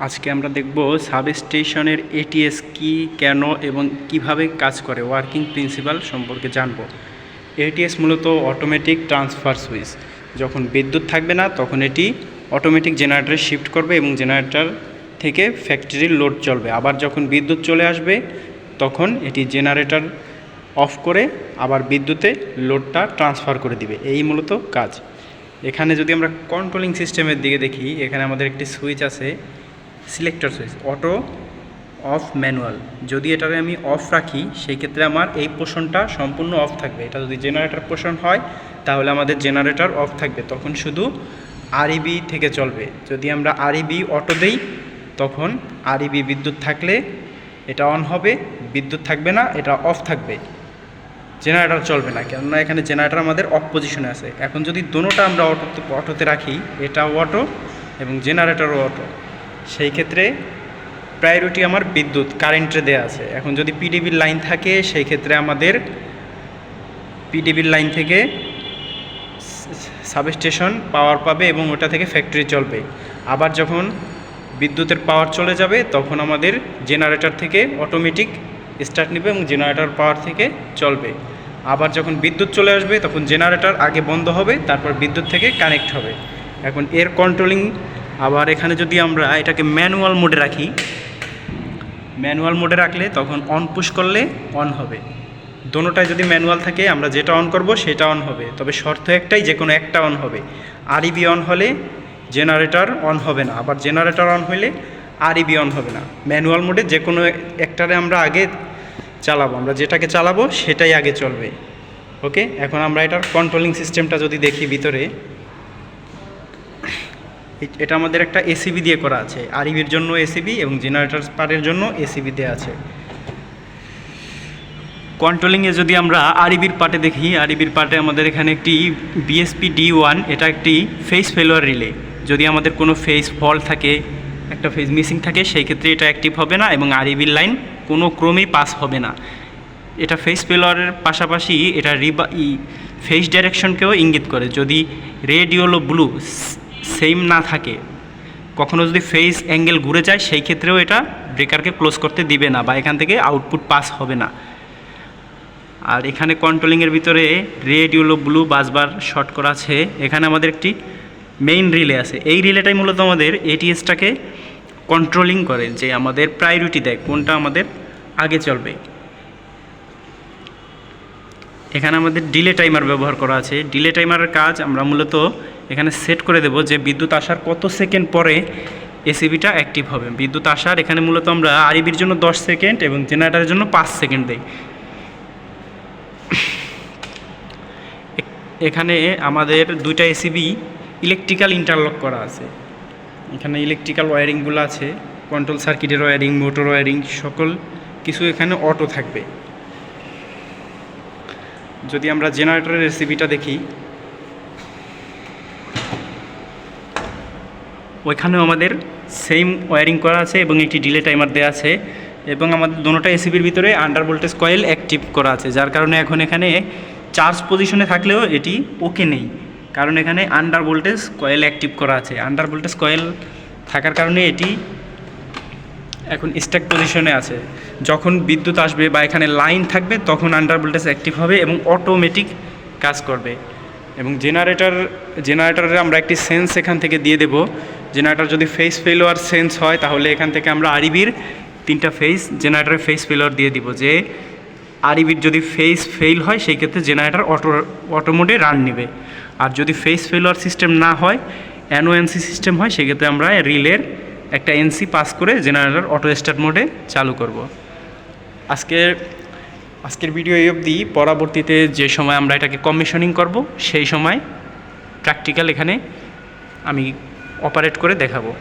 আজকে আমরা দেখব সাবস্টেশনের এটিএস কি, কেন এবং কিভাবে কাজ করে, ওয়ার্কিং প্রিন্সিপাল সম্পর্কে জানব। এটিএস মূলত অটোমেটিক ট্রান্সফার সুইচ। যখন বিদ্যুৎ থাকবে না তখন এটি অটোমেটিক জেনারেটরে শিফট করবে এবং জেনারেটর থেকে ফ্যাক্টরির লোড চলবে। আবার যখন বিদ্যুৎ চলে আসবে তখন এটি জেনারেটর অফ করে আবার বিদ্যুতে লোডটা ট্রান্সফার করে দিবে। এই মূলত কাজ। এখানে যদি আমরা কন্ট্রোলিং সিস্টেমের দিকে দেখি, এখানে আমাদের একটি সুইচ আছে, selector switch, auto off manual. যদি এটাকে আমি অফ রাখি সেই ক্ষেত্রে আমার এই পোর্শনটা সম্পূর্ণ অফ থাকবে। এটা যদি জেনারেটর পোর্শন হয় তাহলে আমাদের জেনারেটর অফ থাকবে, তখন শুধু আরইবি থেকে চলবে। যদি আমরা আরইবি অটো দেই তখন আরইবি বিদ্যুৎ থাকলে এটা অন হবে, বিদ্যুৎ থাকবে না এটা অফ থাকবে, জেনারেটর চলবে না, কেননা এখানে জেনারেটর আমাদের অফ পজিশনে আছে। এখন যদি দুটোটা আমরা অটোতে রাখি, এটাও অটো এবং জেনারেটরও অটো, সেই ক্ষেত্রে প্রায়োরিটি আমার বিদ্যুৎ কারেন্টে দেওয়া আছে। এখন যদি পিডিবির লাইন থাকে সেই ক্ষেত্রে আমাদের পিডিবির লাইন থেকে সাবস্টেশন পাওয়ার পাবে এবং ওটা থেকে ফ্যাক্টরি চলবে। আবার যখন বিদ্যুতের পাওয়ার চলে যাবে তখন আমাদের জেনারেটর থেকে অটোমেটিক স্টার্ট নেবে এবং জেনারেটর পাওয়ার থেকে চলবে। আবার যখন বিদ্যুৎ চলে আসবে তখন জেনারেটর আগে বন্ধ হবে, তারপর বিদ্যুৎ থেকে কানেক্ট হবে। এখন এর কন্ট্রোলিং, আবার এখানে যদি আমরা এটাকে ম্যানুয়াল মোডে রাখি, ম্যানুয়াল মোডে রাখলে তখন অন পুশ করলে অন হবে। দোনোটায় যদি ম্যানুয়াল থাকে আমরা যেটা অন করব সেটা অন হবে, তবে শর্ত একটাই, যে কোনো একটা অন হবে। আরইবি অন হলে জেনারেটর অন হবে না, আবার জেনারেটর অন হলে আরইবি অন হবে না। ম্যানুয়াল মোডে যে কোনো একটারে আমরা আগে চালাবো, আমরা যেটাকে চালাবো সেটাই আগে চলবে। ওকে, এখন আমরা এটার কন্ট্রোলিং সিস্টেমটা যদি দেখি ভিতরে, এটা আমাদের একটা এসিবি দিয়ে করা আছে। আরইবির জন্য এসিবি এবং জেনারেটর পার্টের জন্য এসিবি দেওয়া আছে। কন্ট্রোলিংয়ে যদি আমরা আরইবির পার্টে দেখি, আরইবির পার্টে আমাদের এখানে একটি বিএসপি D1, এটা একটি ফেজ ফেলোয়ার রিলে। যদি আমাদের কোনো ফেজ ফল্ট থাকে, একটা ফেজ মিসিং থাকে, সেই ক্ষেত্রে এটা অ্যাক্টিভ হবে না এবং আরইবির লাইন কোনো ক্রমেই পাস হবে না। এটা ফেজ ফেলোয়ারের পাশাপাশি এটা ফেজ ডাইরেকশনকেও ইঙ্গিত করে। যদি রেড, ইয়েলো, ব্লু সেম না থাকে, কখনো যদি ফেজ অ্যাঙ্গেল ঘুরে যায়, সেই ক্ষেত্রেও এটা ব্রেকারকে ক্লোজ করতে দিবে না বা এখান থেকে আউটপুট পাস হবে না। আর এখানে কন্ট্রোলিংয়ের ভিতরে রেড, ইয়েলো, ব্লু বাসবার শর্ট করা আছে। এখানে আমাদের একটি মেইন রিলে আছে। এই রিলেটাই মূলত আমাদের এটিএসটাকে কন্ট্রোলিং করে, যে আমাদের প্রায়োরিটি দেয় কোনটা আমাদের আগে চলবে। এখানে আমাদের ডিলে টাইমার ব্যবহার করা আছে। ডিলে টাইমারের কাজ আমরা মূলত এখানে সেট করে দেব যে বিদ্যুৎ আসার কত সেকেন্ড পরে এসিবিটা অ্যাক্টিভ হবে। বিদ্যুৎ আসার এখানে মূলত আমরা আরইবির জন্য 10 সেকেন্ড এবং জেনারেটরের জন্য 5 সেকেন্ড দেই। এখানে আমাদের দুইটা এসিবি ইলেকট্রিক্যাল ইন্টারলক করা আছে। এখানে ইলেকট্রিক্যাল ওয়্যারিংগুলো আছে, কন্ট্রোল সার্কিটের ওয়্যারিং, মোটর ওয়্যারিং, সকল কিছু এখানে অটো থাকবে। যদি আমরা জেনারেটরের এসিবিটা দেখি, ওইখানেও আমাদের সেম ওয়্যারিং করা আছে এবং একটি ডিলে টাইমার দেওয়া আছে এবং আমাদের দুটোটা এসিবির ভিতরে আন্ডার ভোল্টেজ কয়েল অ্যাক্টিভ করা আছে, যার কারণে এখন এখানে চার্জ পজিশনে থাকলেও এটি ওকে নেই, কারণ এখানে আন্ডার ভোল্টেজ কয়েল অ্যাক্টিভ করা আছে। আন্ডার ভোল্টেজ কয়েল থাকার কারণে এটি এখন স্ট্যাক পজিশনে আছে। যখন বিদ্যুৎ আসবে বা এখানে লাইন থাকবে তখন আন্ডার ভোল্টেজ অ্যাক্টিভ হবে এবং অটোমেটিক কাজ করবে। এবং জেনারেটরে আমরা একটি সেন্স এখান থেকে দিয়ে দেব। জেনারেটর যদি ফেজ ফেলোয়ার সেন্স হয় তাহলে এখান থেকে আমরা আরইবির 3টা ফেজ জেনারেটরের ফেজ ফেলোয়ার দিয়ে দিব, যে আরইবির যদি ফেজ ফেল হয় সেই ক্ষেত্রে জেনারেটর অটো মোডে রান নেবে। আর যদি ফেজ ফেলোয়ার সিস্টেম না হয়, এনওএনসি সিস্টেম হয়, সেক্ষেত্রে আমরা রিলের একটা এনসি পাস করে জেনারেটর অটো স্টার্ট মোডে চালু করব। আজকের ভিডিও এই অবধি। পরবর্তীতে যে সময় আমরা এটাকে কমিশনিং করব সেই সময় প্র্যাকটিক্যাল এখানে আমি অপারেট করে দেখাবো।